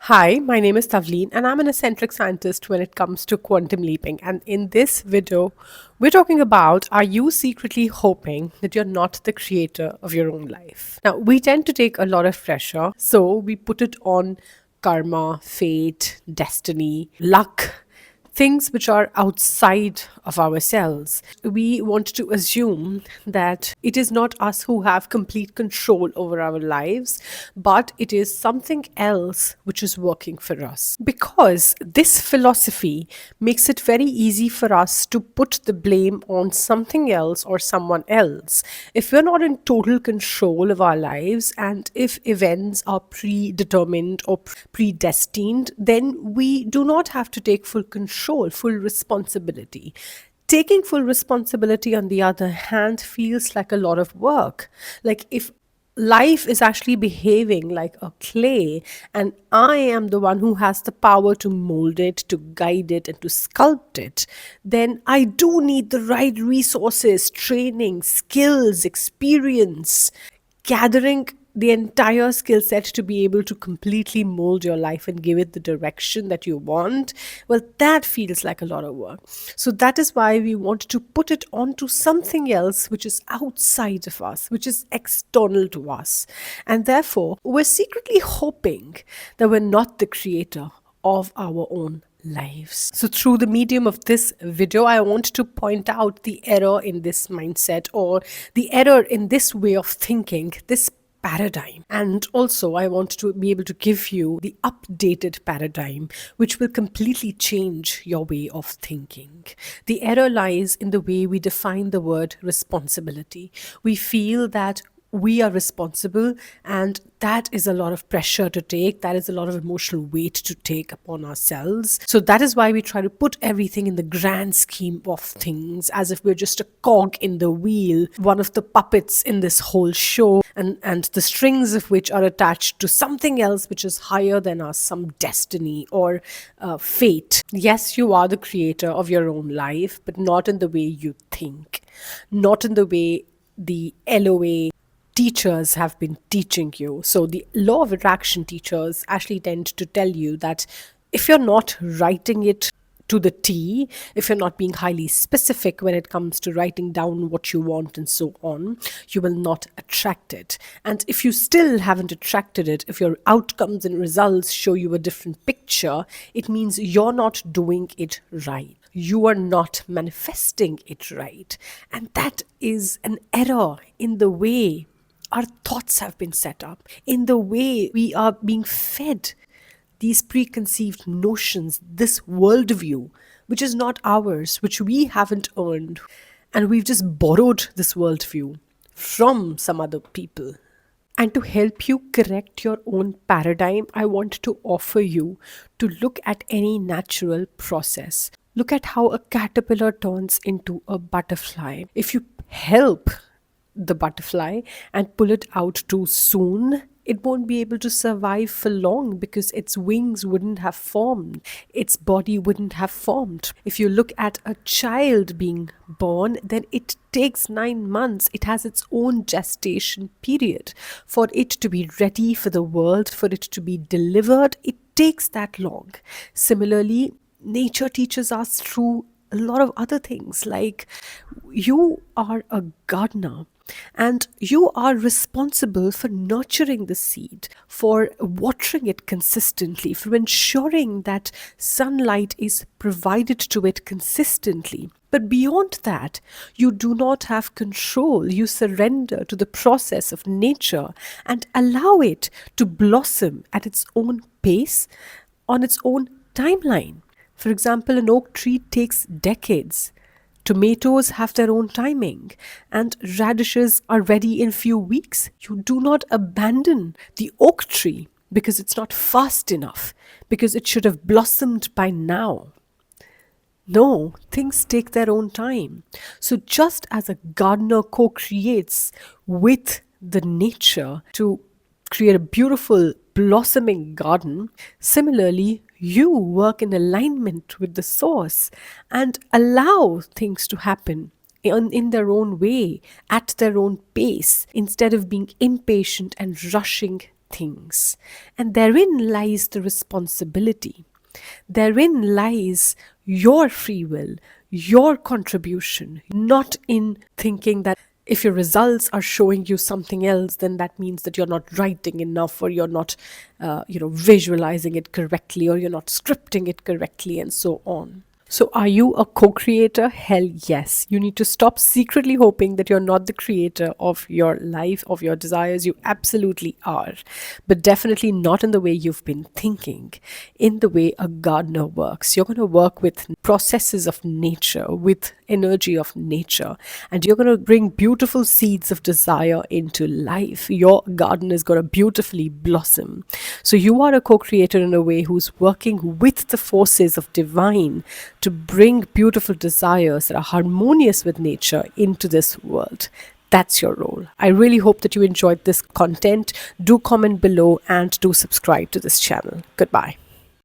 Hi, my name is Tavleen, and I'm an eccentric scientist when it comes to quantum leaping. And in this video, we're talking about, are you secretly hoping that you're not the creator of your own life? Now, we tend to take a lot of pressure, so we put it on karma, fate, destiny, luck, things which are outside of ourselves. We want to assume that it is not us who have complete control over our lives, but it is something else which is working for us. Because this philosophy makes it very easy for us to put the blame on something else or someone else. If we're not in total control of our lives, and if events are predetermined or predestined, then we do not have to take full control, full responsibility. Taking full responsibility, on the other hand, feels like a lot of work. Like if life is actually behaving like a clay, and I am the one who has the power to mold it, to guide it, and to sculpt it, then I do need the right resources, training, skills, experience, gathering the entire skill set to be able to completely mold your life and give it the direction that you want. Well, that feels like a lot of work. So that is why we want to put it onto something else which is outside of us, which is external to us. And therefore, we're secretly hoping that we're not the creator of our own lives. So, through the medium of this video, I want to point out the error in this mindset, or the error in this way of thinking, this paradigm. And also, I want to be able to give you the updated paradigm, which will completely change your way of thinking. The error lies in the way we define the word responsibility. We feel that we are responsible, and that is a lot of pressure to take, that is a lot of emotional weight to take upon ourselves. So that is why we try to put everything in the grand scheme of things, as if we're just a cog in the wheel, one of the puppets in this whole show, and the strings of which are attached to something else which is higher than us, some destiny or fate. Yes, you are the creator of your own life, but not in the way you think, not in the way the LOA teachers have been teaching you. So the law of attraction teachers actually tend to tell you that if you're not writing it to the T, if you're not being highly specific when it comes to writing down what you want and so on, you will not attract it. And if you still haven't attracted it, if your outcomes and results show you a different picture, it means you're not doing it right. You are not manifesting it right. And that is an error in the way our thoughts have been set up, in the way we are being fed these preconceived notions, this worldview, which is not ours, which we haven't earned. And we've just borrowed this worldview from some other people. And to help you correct your own paradigm, I want to offer you to look at any natural process. Look at how a caterpillar turns into a butterfly. If you help the butterfly and pull it out too soon, it won't be able to survive for long because its wings wouldn't have formed, its body wouldn't have formed. If you look at a child being born, then it takes 9 months. It has its own gestation period. For it to be ready for the world, for it to be delivered, it takes that long. Similarly, nature teaches us through a lot of other things, like you are a gardener and you are responsible for nurturing the seed, for watering it consistently, for ensuring that sunlight is provided to it consistently. But beyond that, you do not have control. You surrender to the process of nature and allow it to blossom at its own pace, on its own timeline. For example, an oak tree takes decades. Tomatoes have their own timing, and radishes are ready in few weeks. You do not abandon the oak tree because it's not fast enough, because it should have blossomed by now. No, things take their own time. So just as a gardener co-creates with the nature to create a beautiful blossoming garden, similarly, you work in alignment with the source and allow things to happen in their own way, at their own pace, instead of being impatient and rushing things. And therein lies the responsibility. Therein lies your free will, your contribution, not in thinking that if your results are showing you something else, then that means that you're not writing enough, or you're not, visualizing it correctly, or you're not scripting it correctly, and so on. So, are you a co creator? Hell yes. You need to stop secretly hoping that you're not the creator of your life, of your desires. You absolutely are. But definitely not in the way you've been thinking, in the way a gardener works. You're going to work with processes of nature, with energy of nature, and you're going to bring beautiful seeds of desire into life. Your garden is going to beautifully blossom. So, you are a co creator in a way who's working with the forces of divine to bring beautiful desires that are harmonious with nature into this world. That's your role. I really hope that you enjoyed this content. Do comment below and do subscribe to this channel. Goodbye.